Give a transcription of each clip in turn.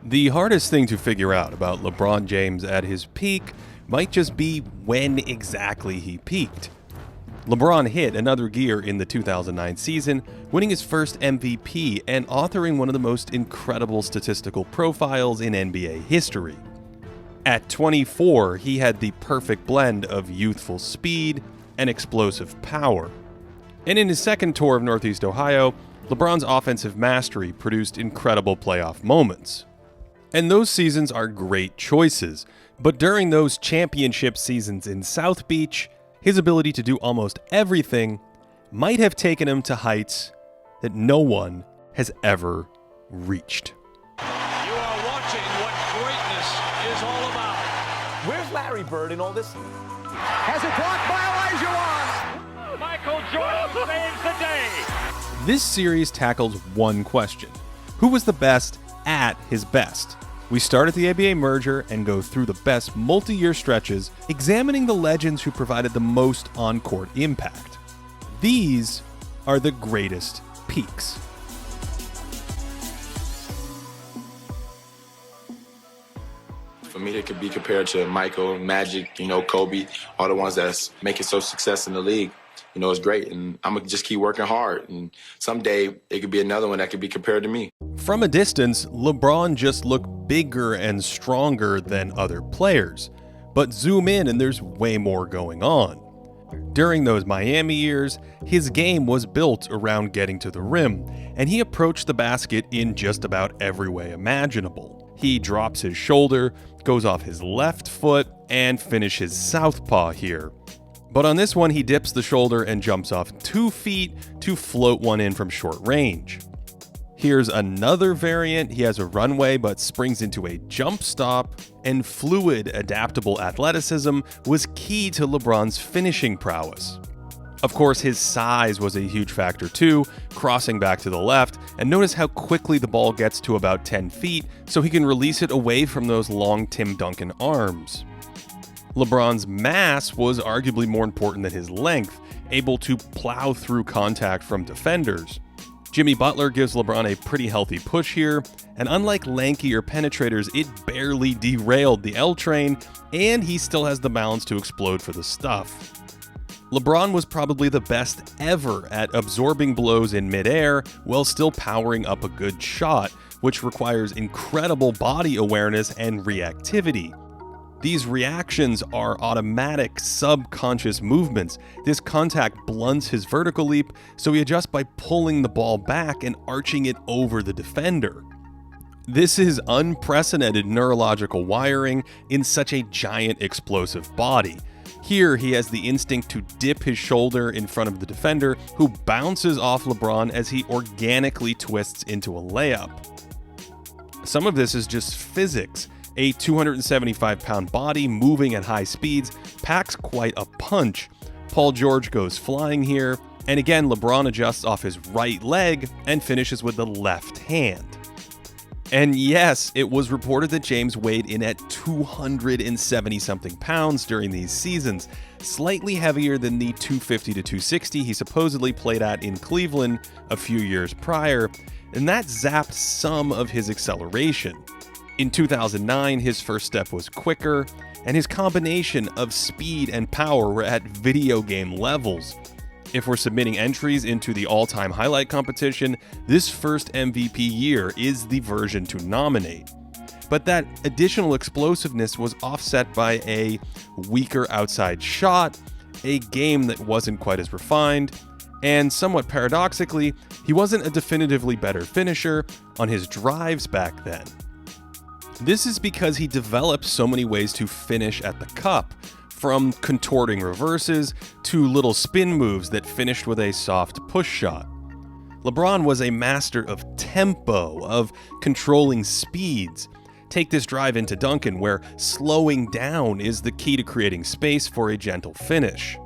The hardest thing to figure out about LeBron James at his peak might just be when exactly he peaked. LeBron hit another gear in the 2009 season, winning his first MVP and authoring one of the most incredible statistical profiles in NBA history. At 24, he had the perfect blend of youthful speed and explosive power. And in his second tour of Northeast Ohio, LeBron's offensive mastery produced incredible playoff moments. And those seasons are great choices, but during those championship seasons in South Beach, his ability to do almost everything might have taken him to heights that no one has ever reached. You are watching what greatness is all about. Where's Larry Bird in all this? Has it blocked by Elijah Wan. Michael Jordan saves the day. This series tackles one question: who was the best at his best? We start at the ABA merger and go through the best multi-year stretches, examining the legends who provided the most on-court impact. These are the greatest peaks. For me, it could be compared to Michael, Magic, Kobe, all the ones that's making so success in the league. It's great, and I'm going to just keep working hard, and someday it could be another one that could be compared to me. From a distance, LeBron just looked bigger and stronger than other players, but zoom in and there's way more going on. During those Miami years, his game was built around getting to the rim, and he approached the basket in just about every way imaginable. He drops his shoulder, goes off his left foot, and finishes southpaw here. But on this one, he dips the shoulder and jumps off 2 feet to float one in from short range. Here's another variant. He has a runway but springs into a jump stop, and fluid, adaptable athleticism was key to LeBron's finishing prowess. Of course, his size was a huge factor too, crossing back to the left, and notice how quickly the ball gets to about 10 feet so he can release it away from those long Tim Duncan arms. LeBron's mass was arguably more important than his length, able to plow through contact from defenders. Jimmy Butler gives LeBron a pretty healthy push here, and unlike lankier penetrators, it barely derailed the L train, and he still has the balance to explode for the stuff. LeBron was probably the best ever at absorbing blows in midair while still powering up a good shot, which requires incredible body awareness and reactivity. These reactions are automatic, subconscious movements. This contact blunts his vertical leap, so he adjusts by pulling the ball back and arching it over the defender. This is unprecedented neurological wiring in such a giant explosive body. Here, he has the instinct to dip his shoulder in front of the defender, who bounces off LeBron as he organically twists into a layup. Some of this is just physics. A 275-pound body moving at high speeds packs quite a punch. Paul George goes flying here, and again LeBron adjusts off his right leg and finishes with the left hand. And yes, it was reported that James weighed in at 270-something pounds during these seasons, slightly heavier than the 250 to 260 he supposedly played at in Cleveland a few years prior, and that zapped some of his acceleration. In 2009, his first step was quicker, and his combination of speed and power were at video game levels. If we're submitting entries into the all-time highlight competition, this first MVP year is the version to nominate. But that additional explosiveness was offset by a weaker outside shot, a game that wasn't quite as refined, and somewhat paradoxically, he wasn't a definitively better finisher on his drives back then. This is because he developed so many ways to finish at the cup, from contorting reverses to little spin moves that finished with a soft push shot. LeBron was a master of tempo, of controlling speeds. Take this drive into Duncan, where slowing down is the key to creating space for a gentle finish.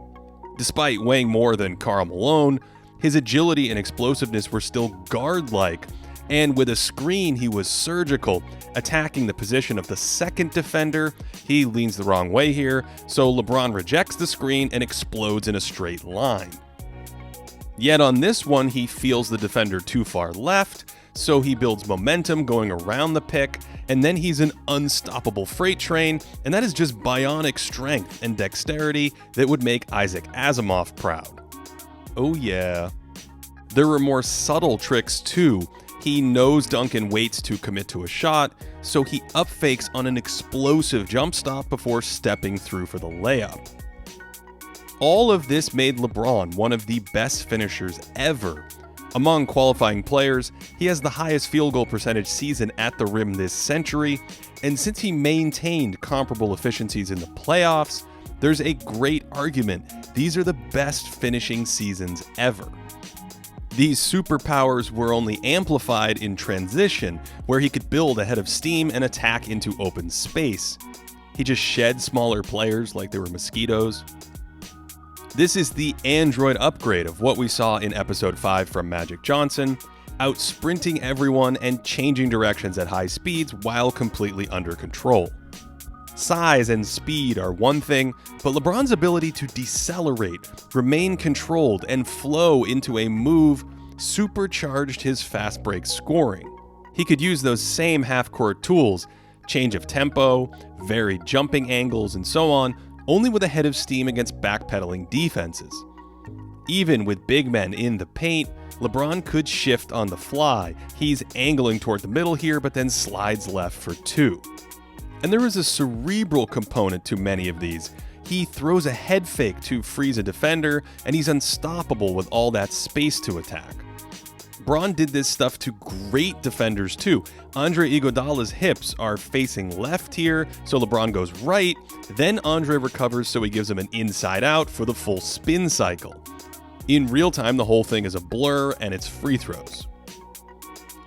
Despite weighing more than Karl Malone, his agility and explosiveness were still guard-like, and with a screen he was surgical, attacking the position of the second defender. He leans the wrong way here, so LeBron rejects the screen and explodes in a straight line. Yet on this one, he feels the defender too far left, so he builds momentum going around the pick And then he's an unstoppable freight train, and that is just bionic strength and dexterity that would make Isaac Asimov proud. Oh yeah. There were more subtle tricks too. He knows Duncan waits to commit to a shot, so he upfakes on an explosive jump stop before stepping through for the layup. All of this made LeBron one of the best finishers ever. Among qualifying players, he has the highest field goal percentage season at the rim this century, and since he maintained comparable efficiencies in the playoffs, there's a great argument these are the best finishing seasons ever. These superpowers were only amplified in transition, where he could build ahead of steam and attack into open space. He just shed smaller players like they were mosquitoes. This is the android upgrade of what we saw in episode 5 from Magic Johnson, out sprinting everyone and changing directions at high speeds while completely under control. Size and speed are one thing, but LeBron's ability to decelerate, remain controlled, and flow into a move supercharged his fast break scoring. He could use those same half-court tools, change of tempo, varied jumping angles, and so on, only with a head of steam against backpedaling defenses. Even with big men in the paint, LeBron could shift on the fly. He's angling toward the middle here, but then slides left for 2. And there is a cerebral component to many of these. He throws a head fake to freeze a defender, and he's unstoppable with all that space to attack. Bron did this stuff to great defenders too. Andre Iguodala's hips are facing left here, so LeBron goes right, then Andre recovers so he gives him an inside out for the full spin cycle. In real time, the whole thing is a blur and it's free throws.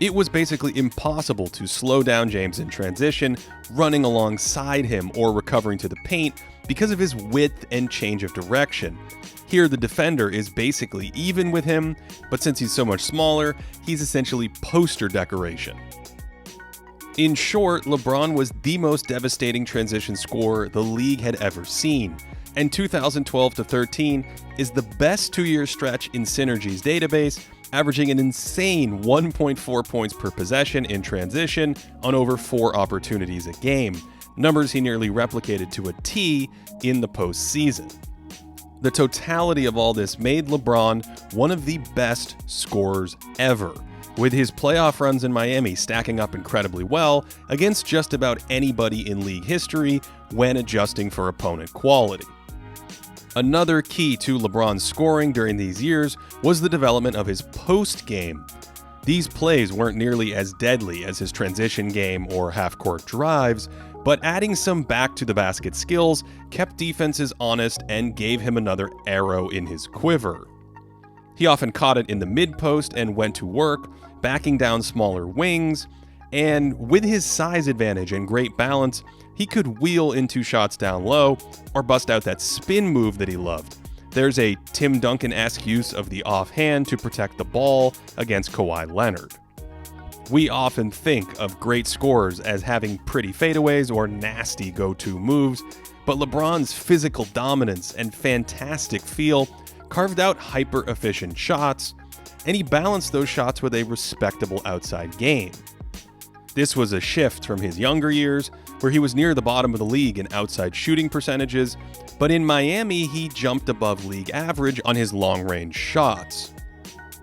It was basically impossible to slow down James in transition, running alongside him or recovering to the paint because of his width and change of direction. Here, the defender is basically even with him, but since he's so much smaller, he's essentially poster decoration. In short, LeBron was the most devastating transition scorer the league had ever seen, and 2012-13 is the best 2-year stretch in Synergy's database, averaging an insane 1.4 points per possession in transition on over 4 opportunities a game, numbers he nearly replicated to a T in the postseason. The totality of all this made LeBron one of the best scorers ever, with his playoff runs in Miami stacking up incredibly well against just about anybody in league history when adjusting for opponent quality. Another key to LeBron's scoring during these years was the development of his post game. These plays weren't nearly as deadly as his transition game or half-court drives, but adding some back-to-the-basket skills kept defenses honest and gave him another arrow in his quiver. He often caught it in the mid-post and went to work, backing down smaller wings, and with his size advantage and great balance, he could wheel into shots down low or bust out that spin move that he loved. There's a Tim Duncan-esque use of the offhand to protect the ball against Kawhi Leonard. We often think of great scorers as having pretty fadeaways or nasty go-to moves, but LeBron's physical dominance and fantastic feel carved out hyper-efficient shots, and he balanced those shots with a respectable outside game. This was a shift from his younger years, where he was near the bottom of the league in outside shooting percentages, but in Miami he jumped above league average on his long-range shots.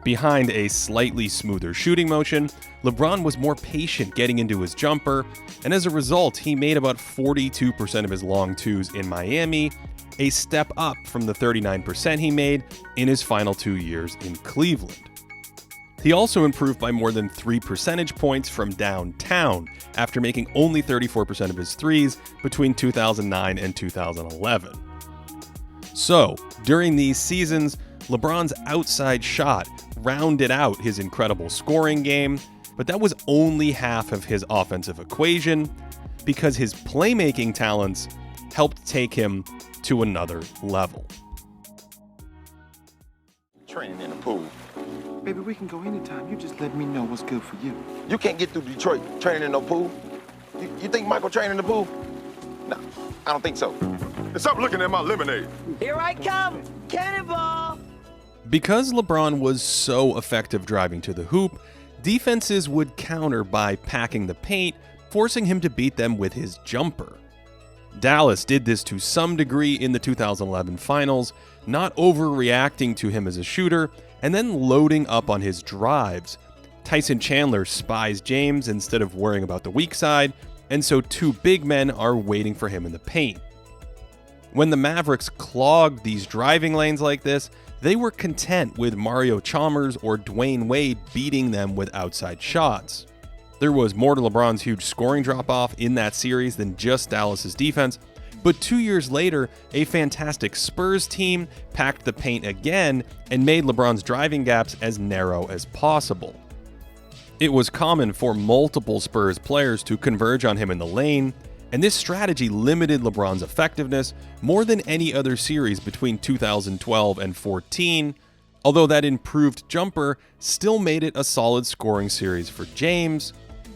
Behind a slightly smoother shooting motion, LeBron was more patient getting into his jumper, and as a result, he made about 42% of his long twos in Miami, a step up from the 39% he made in his final 2 years in Cleveland. He also improved by more than 3 percentage points from downtown after making only 34% of his threes between 2009 and 2011. So, during these seasons, LeBron's outside shot rounded out his incredible scoring game, but that was only half of his offensive equation because his playmaking talents helped take him to another level. Training in the pool. Baby, we can go anytime. You just let me know what's good for you. You can't get through Detroit training in no pool. You think Michael trained in the pool? No, I don't think so. Stop looking at my lemonade. Here I come, cannonball! Because LeBron was so effective driving to the hoop, defenses would counter by packing the paint forcing him to beat them with his jumper. Dallas did this to some degree in the 2011 finals, not overreacting to him as a shooter and then loading up on his drives. Tyson Chandler spies James instead of worrying about the weak side, and so two big men are waiting for him in the paint. When the Mavericks clogged these driving lanes like this, they were content with Mario Chalmers or Dwayne Wade beating them with outside shots. There was more to LeBron's huge scoring drop-off in that series than just Dallas's defense, but 2 years later, a fantastic Spurs team packed the paint again and made LeBron's driving gaps as narrow as possible. It was common for multiple Spurs players to converge on him in the lane, and this strategy limited LeBron's effectiveness more than any other series between 2012 and 14, although that improved jumper still made it a solid scoring series for James.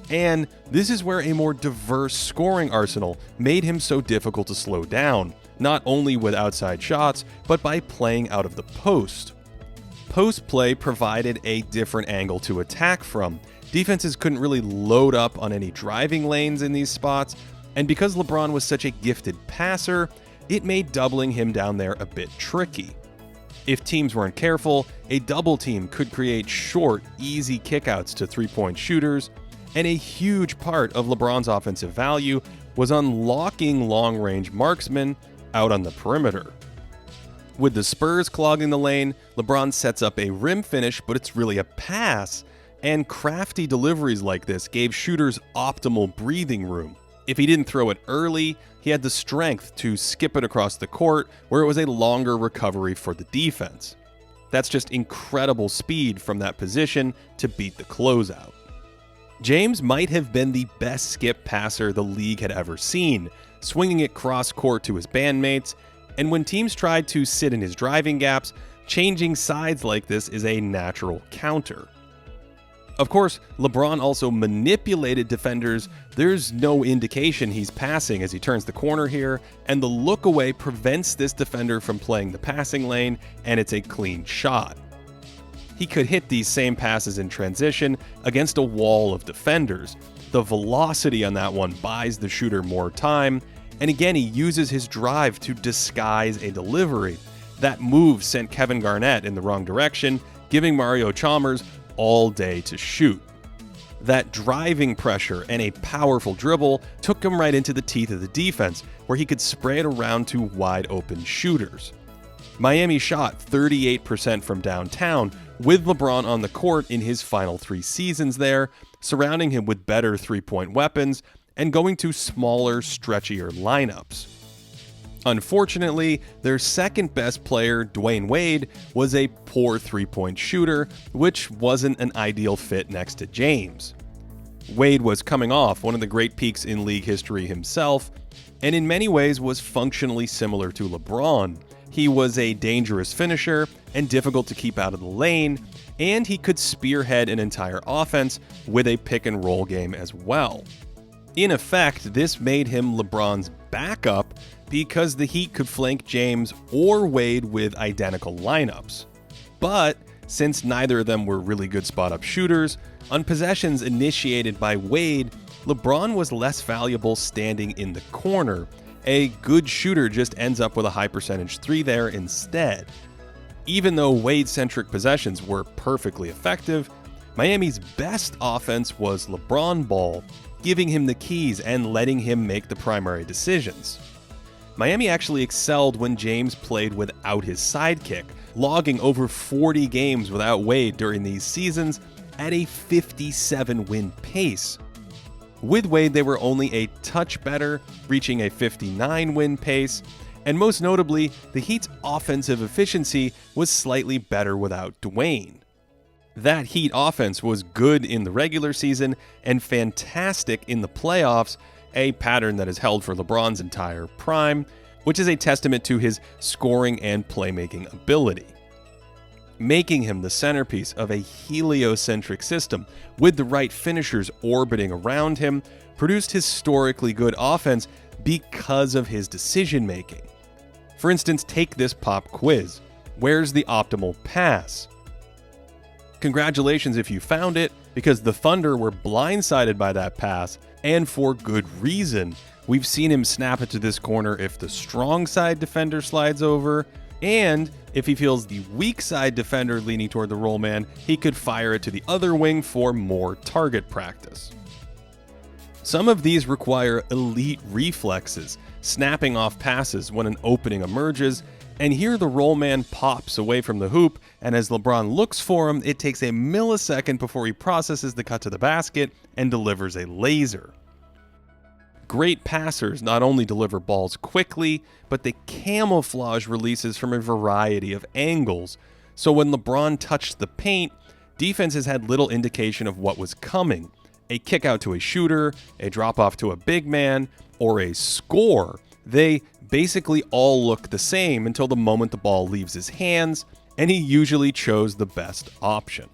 And this is where a more diverse scoring arsenal made him so difficult to slow down, not only with outside shots, but by playing out of the post. Post play provided a different angle to attack from. Defenses couldn't really load up on any driving lanes in these spots, and because LeBron was such a gifted passer, it made doubling him down there a bit tricky. If teams weren't careful, a double team could create short, easy kickouts to three-point shooters, and a huge part of LeBron's offensive value was unlocking long-range marksmen out on the perimeter. With the Spurs clogging the lane, LeBron sets up a rim finish, but it's really a pass, and crafty deliveries like this gave shooters optimal breathing room. If he didn't throw it early, he had the strength to skip it across the court, where it was a longer recovery for the defense. That's just incredible speed from that position to beat the closeout. James might have been the best skip passer the league had ever seen, swinging it cross-court to his bandmates, and when teams tried to sit in his driving gaps, changing sides like this is a natural counter. Of course, LeBron also manipulated defenders. There's no indication he's passing as he turns the corner here, and the look away prevents this defender from playing the passing lane, and it's a clean shot. He could hit these same passes in transition against a wall of defenders. The velocity on that one buys the shooter more time, and again he uses his drive to disguise a delivery. That move sent Kevin Garnett in the wrong direction, giving Mario Chalmers all day to shoot. That driving pressure and a powerful dribble took him right into the teeth of the defense, where he could spray it around to wide open shooters. Miami shot 38% from downtown, with LeBron on the court in his final 3 seasons there, surrounding him with better three-point weapons and going to smaller, stretchier lineups. Unfortunately, their second best player, Dwayne Wade, was a poor three-point shooter, which wasn't an ideal fit next to James. Wade was coming off one of the great peaks in league history himself, and in many ways was functionally similar to LeBron. He was a dangerous finisher and difficult to keep out of the lane, and he could spearhead an entire offense with a pick-and-roll game as well. In effect, this made him LeBron's backup because the Heat could flank James or Wade with identical lineups. But since neither of them were really good spot-up shooters, on possessions initiated by Wade, LeBron was less valuable standing in the corner. A good shooter just ends up with a high percentage 3 there instead. Even though Wade-centric possessions were perfectly effective, Miami's best offense was LeBron ball, giving him the keys and letting him make the primary decisions. Miami actually excelled when James played without his sidekick, logging over 40 games without Wade during these seasons at a 57-win pace. With Wade, they were only a touch better, reaching a 59-win pace, and most notably, the Heat's offensive efficiency was slightly better without Dwayne. That Heat offense was good in the regular season and fantastic in the playoffs, a pattern that has held for LeBron's entire prime, which is a testament to his scoring and playmaking ability. Making him the centerpiece of a heliocentric system with the right finishers orbiting around him produced historically good offense because of his decision-making. For instance, take this pop quiz. Where's the optimal pass? Congratulations if you found it, because the Thunder were blindsided by that pass And for good reason. We've seen him snap it to this corner if the strong side defender slides over, and if he feels the weak side defender leaning toward the roll man, he could fire it to the other wing for more target practice. Some of these require elite reflexes, snapping off passes when an opening emerges, and here the roll man pops away from the hoop, and as LeBron looks for him, it takes a millisecond before he processes the cut to the basket and delivers a laser. Great passers not only deliver balls quickly, but they camouflage releases from a variety of angles. So when LeBron touched the paint, defenses had little indication of what was coming. A kick out to a shooter, a drop off to a big man, or a score. They basically all look the same until the moment the ball leaves his hands, and he usually chose the best option.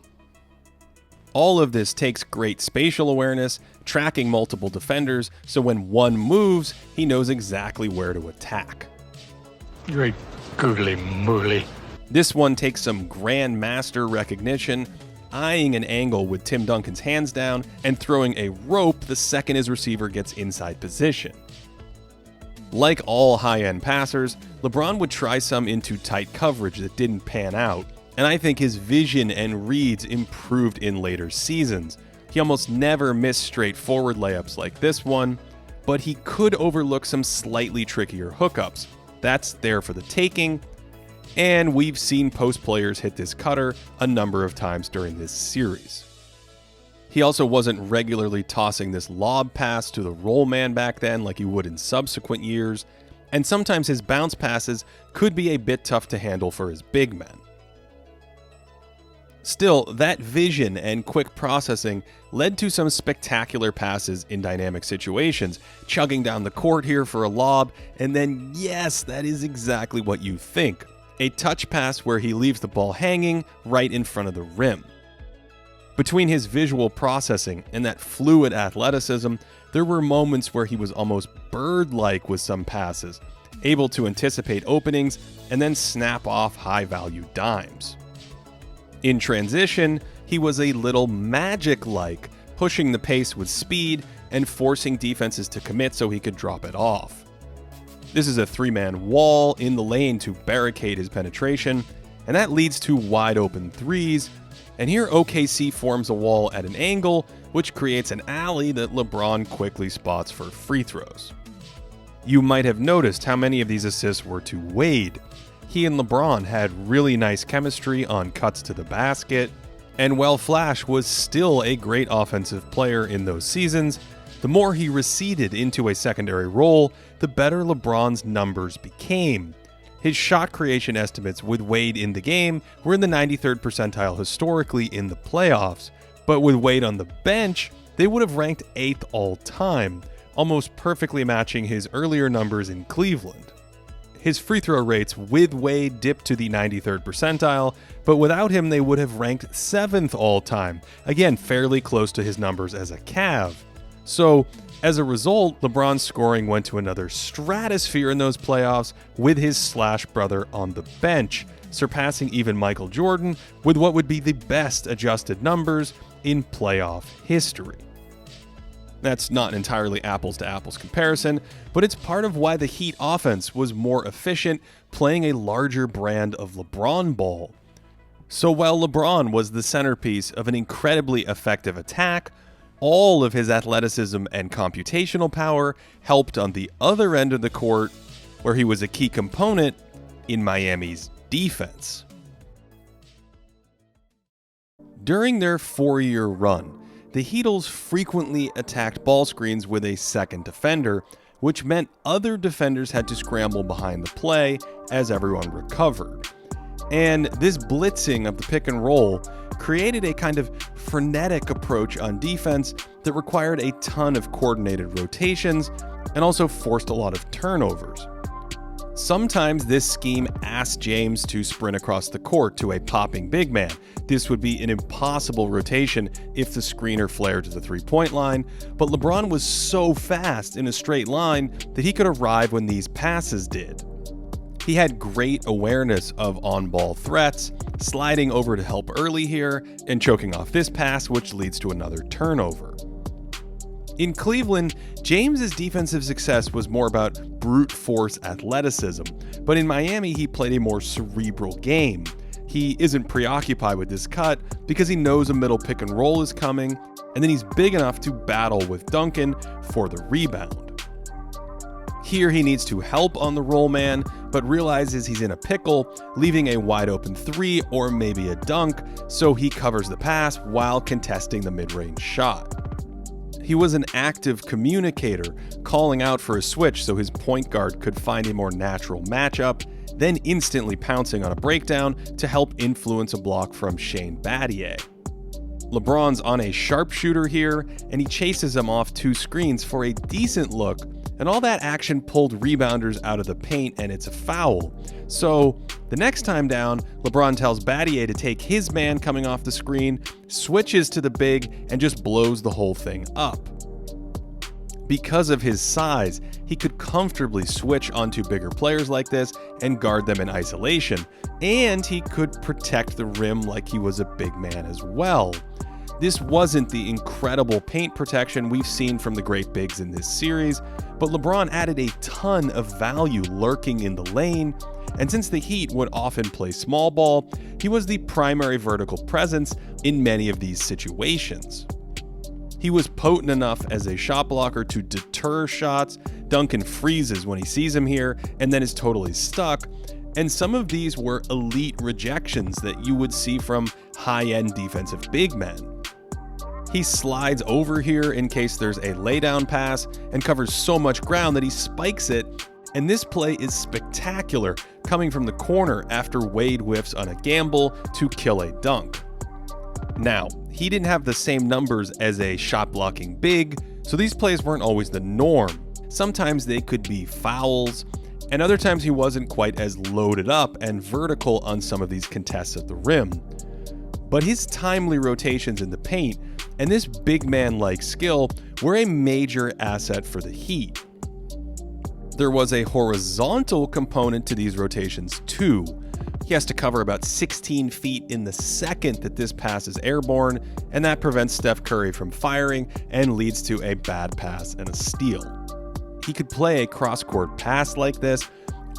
All of this takes great spatial awareness, tracking multiple defenders, so when one moves, he knows exactly where to attack. Great googly moogly. This one takes some grandmaster recognition, eyeing an angle with Tim Duncan's hands down and throwing a rope the second his receiver gets inside position. Like all high-end passers, LeBron would try some into tight coverage that didn't pan out, and I think his vision and reads improved in later seasons. He almost never missed straightforward layups like this one, but he could overlook some slightly trickier hookups. That's there for the taking, and we've seen post players hit this cutter a number of times during this series. He also wasn't regularly tossing this lob pass to the roll man back then like he would in subsequent years, and sometimes his bounce passes could be a bit tough to handle for his big men. Still, that vision and quick processing led to some spectacular passes in dynamic situations, chugging down the court here for a lob, and then yes, that is exactly what you think. A touch pass where he leaves the ball hanging right in front of the rim. Between his visual processing and that fluid athleticism, there were moments where he was almost bird-like with some passes, able to anticipate openings and then snap off high-value dimes. In transition, he was a little Magic-like, pushing the pace with speed and forcing defenses to commit so he could drop it off. This is a three-man wall in the lane to barricade his penetration, and that leads to wide-open threes, and here OKC forms a wall at an angle, which creates an alley that LeBron quickly spots for free throws. You might have noticed how many of these assists were to Wade. He and LeBron had really nice chemistry on cuts to the basket, and while Flash was still a great offensive player in those seasons, the more he receded into a secondary role, the better LeBron's numbers became. His shot creation estimates with Wade in the game were in the 93rd percentile historically in the playoffs, but with Wade on the bench, they would have ranked 8th all time, almost perfectly matching his earlier numbers in Cleveland. His free throw rates with Wade dipped to the 93rd percentile, but without him they would have ranked 7th all time, again fairly close to his numbers as a Cav. So, as a result, LeBron's scoring went to another stratosphere in those playoffs with his Slash brother on the bench, surpassing even Michael Jordan with what would be the best adjusted numbers in playoff history. That's not an entirely apples to apples comparison, but it's part of why the Heat offense was more efficient, playing a larger brand of LeBron ball. So while LeBron was the centerpiece of an incredibly effective attack, all of his athleticism and computational power helped on the other end of the court, where he was a key component in Miami's defense. During their 4-year run, the Heatles frequently attacked ball screens with a second defender, which meant other defenders had to scramble behind the play as everyone recovered. And this blitzing of the pick and roll created a kind of frenetic approach on defense that required a ton of coordinated rotations and also forced a lot of turnovers. Sometimes this scheme asked James to sprint across the court to a popping big man. This would be an impossible rotation if the screener flared to the three-point line, but LeBron was so fast in a straight line that he could arrive when these passes did. He had great awareness of on-ball threats, sliding over to help early here and choking off this pass, which leads to another turnover. In Cleveland, James's defensive success was more about brute force athleticism, but in Miami he played a more cerebral game. He isn't preoccupied with this cut because he knows a middle pick and roll is coming, and then he's big enough to battle with Duncan for the rebound. Here he needs to help on the roll man, but realizes he's in a pickle, leaving a wide open three or maybe a dunk, so he covers the pass while contesting the mid-range shot. He was an active communicator, calling out for a switch so his point guard could find a more natural matchup, then instantly pouncing on a breakdown to help influence a block from Shane Battier. LeBron's on a sharpshooter here, and he chases him off 2 screens for a decent look, and all that action pulled rebounders out of the paint, and it's a foul. So the next time down, LeBron tells Battier to take his man coming off the screen, switches to the big, and just blows the whole thing up. Because of his size, he could comfortably switch onto bigger players like this and guard them in isolation, and he could protect the rim like he was a big man as well. This wasn't the incredible paint protection we've seen from the great bigs in this series, but LeBron added a ton of value lurking in the lane, and since the Heat would often play small ball, he was the primary vertical presence in many of these situations. He was potent enough as a shot blocker to deter shots. Duncan freezes when he sees him here and then is totally stuck, and some of these were elite rejections that you would see from high-end defensive big men. He slides over here in case there's a laydown pass and covers so much ground that he spikes it, and this play is spectacular, coming from the corner after Wade whiffs on a gamble to kill a dunk. Now, he didn't have the same numbers as a shot-blocking big, so these plays weren't always the norm. Sometimes they could be fouls, and other times he wasn't quite as loaded up and vertical on some of these contests at the rim. But his timely rotations in the paint and this big man-like skill were a major asset for the Heat. There was a horizontal component to these rotations too. He has to cover about 16 feet in the second that this pass is airborne, and that prevents Steph Curry from firing and leads to a bad pass and a steal. He could play a cross-court pass like this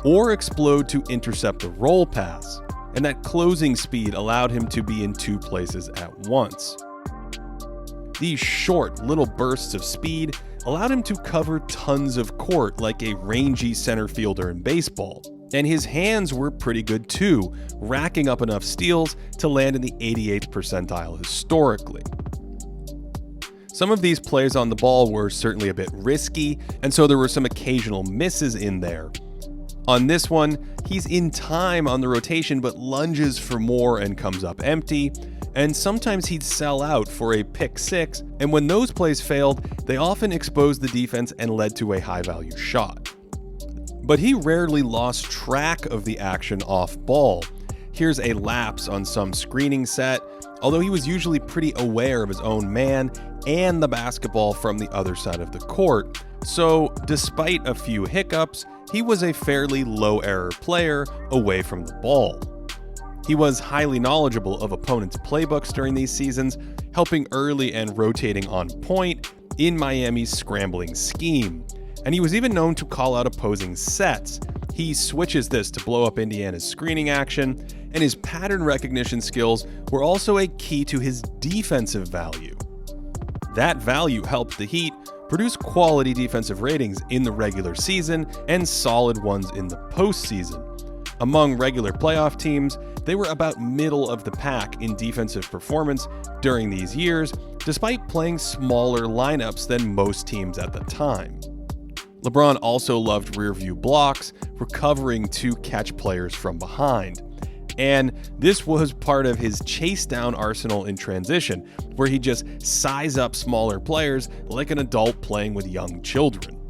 or explode to intercept the roll pass, and that closing speed allowed him to be in 2 places at once. These short little bursts of speed allowed him to cover tons of court like a rangy center fielder in baseball. And his hands were pretty good too, racking up enough steals to land in the 88th percentile historically. Some of these plays on the ball were certainly a bit risky, and so there were some occasional misses in there. On this one, he's in time on the rotation but lunges for more and comes up empty, and sometimes he'd sell out for a pick 6, and when those plays failed, they often exposed the defense and led to a high-value shot. But he rarely lost track of the action off ball. Here's a lapse on some screening set, although he was usually pretty aware of his own man and the basketball from the other side of the court. So, despite a few hiccups, he was a fairly low-error player away from the ball. He was highly knowledgeable of opponents' playbooks during these seasons, helping early and rotating on point in Miami's scrambling scheme. And he was even known to call out opposing sets. He switches this to blow up Indiana's screening action, and his pattern recognition skills were also a key to his defensive value. That value helped the Heat produce quality defensive ratings in the regular season and solid ones in the postseason. Among regular playoff teams, they were about middle of the pack in defensive performance during these years, despite playing smaller lineups than most teams at the time. LeBron also loved rear-view blocks, recovering to catch players from behind. And this was part of his chase-down arsenal in transition, where he just size up smaller players like an adult playing with young children.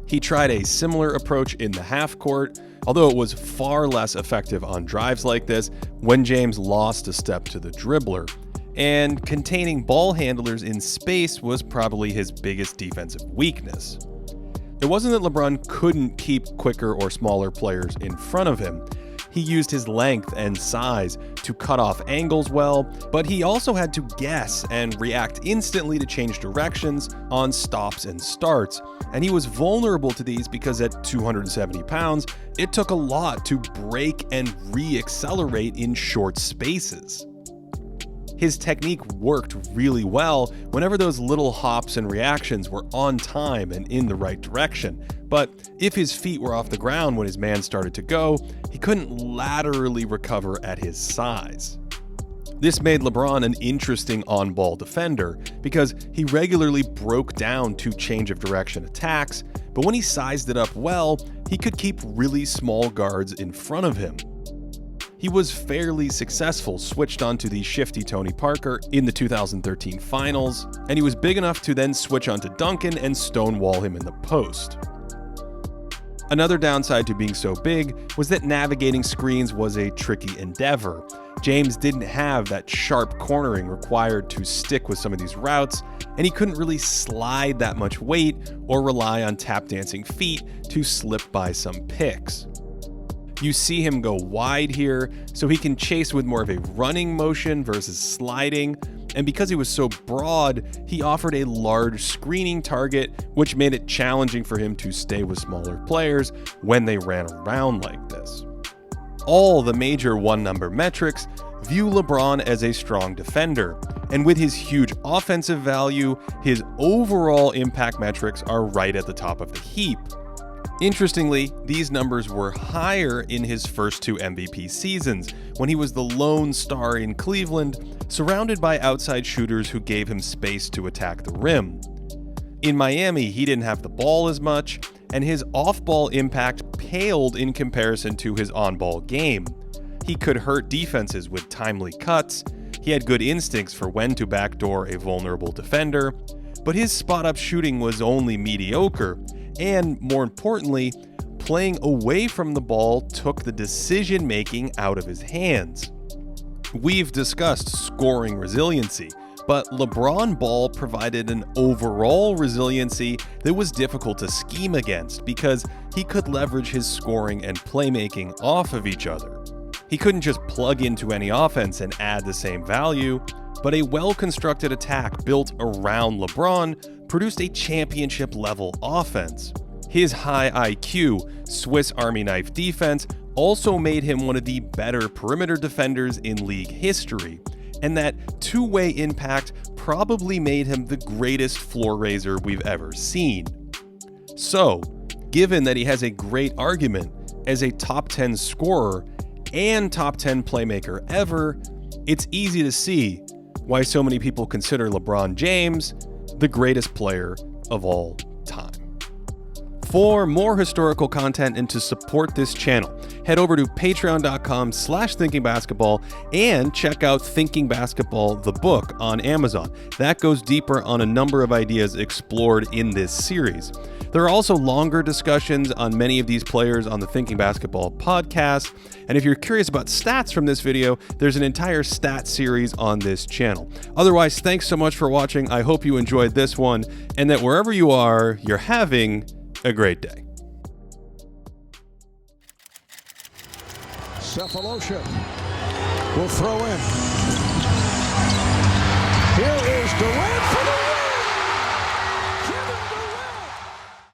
He tried a similar approach in the half court, although it was far less effective on drives like this when James lost a step to the dribbler, and containing ball handlers in space was probably his biggest defensive weakness. It wasn't that LeBron couldn't keep quicker or smaller players in front of him, He used his length and size to cut off angles well, but he also had to guess and react instantly to change directions on stops and starts. And he was vulnerable to these because at 270 pounds, it took a lot to brake and re-accelerate in short spaces. His technique worked really well whenever those little hops and reactions were on time and in the right direction. But if his feet were off the ground when his man started to go, he couldn't laterally recover at his size. This made LeBron an interesting on-ball defender because he regularly broke down to change of direction attacks, but when he sized it up well, he could keep really small guards in front of him. He was fairly successful, switched onto the shifty Tony Parker in the 2013 finals, and he was big enough to then switch onto Duncan and stonewall him in the post. Another downside to being so big was that navigating screens was a tricky endeavor. James didn't have that sharp cornering required to stick with some of these routes, and he couldn't really slide that much weight or rely on tap dancing feet to slip by some picks. You see him go wide here, so he can chase with more of a running motion versus sliding, and because he was so broad, he offered a large screening target, which made it challenging for him to stay with smaller players when they ran around like this. All the major one-number metrics view LeBron as a strong defender, and with his huge offensive value, his overall impact metrics are right at the top of the heap. Interestingly, these numbers were higher in his first two MVP seasons, when he was the lone star in Cleveland, surrounded by outside shooters who gave him space to attack the rim. In Miami, he didn't have the ball as much, and his off-ball impact paled in comparison to his on-ball game. He could hurt defenses with timely cuts, he had good instincts for when to backdoor a vulnerable defender, but his spot-up shooting was only mediocre, and more importantly, playing away from the ball took the decision-making out of his hands. We've discussed scoring resiliency, but LeBron ball provided an overall resiliency that was difficult to scheme against because he could leverage his scoring and playmaking off of each other. He couldn't just plug into any offense and add the same value, but a well-constructed attack built around LeBron produced a championship-level offense. His high IQ, Swiss Army knife defense also made him one of the better perimeter defenders in league history, and that two-way impact probably made him the greatest floor raiser we've ever seen. So, given that he has a great argument as a top 10 scorer and top 10 playmaker ever, it's easy to see why so many people consider LeBron James the greatest player of all time. For more historical content and to support this channel, head over to patreon.com/thinkingbasketball and check out Thinking Basketball, the book, on Amazon. That goes deeper on a number of ideas explored in this series. There are also longer discussions on many of these players on the Thinking Basketball podcast, and if you're curious about stats from this video, there's an entire stat series on this channel. Otherwise, thanks so much for watching. I hope you enjoyed this one, and that wherever you are, you're having a great day. Cephalosha will throw in. Here is Durant for the